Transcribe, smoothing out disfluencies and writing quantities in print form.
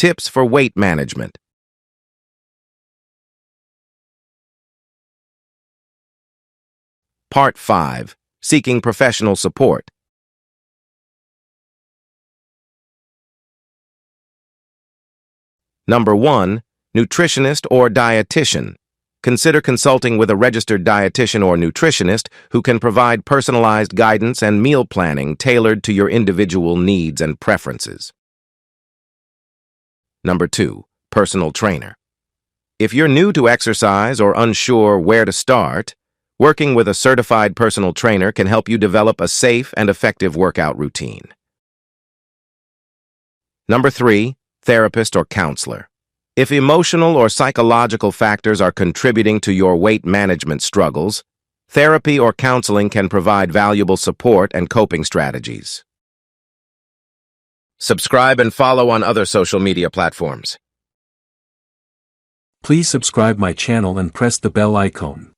Tips for weight management. Part 5. Seeking professional support. Number 1. Nutritionist or dietitian. Consider consulting with a registered dietitian or nutritionist who can provide personalized guidance and meal planning tailored to your individual needs and preferences. Number 2. Personal trainer. If you're new to exercise or unsure where to start, working with a certified personal trainer can help you develop a safe and effective workout routine. Number 3. Therapist or counselor. If emotional or psychological factors are contributing to your weight management struggles, therapy or counseling can provide valuable support and coping strategies. Subscribe and follow on other social media platforms. Please subscribe my channel and press the bell icon.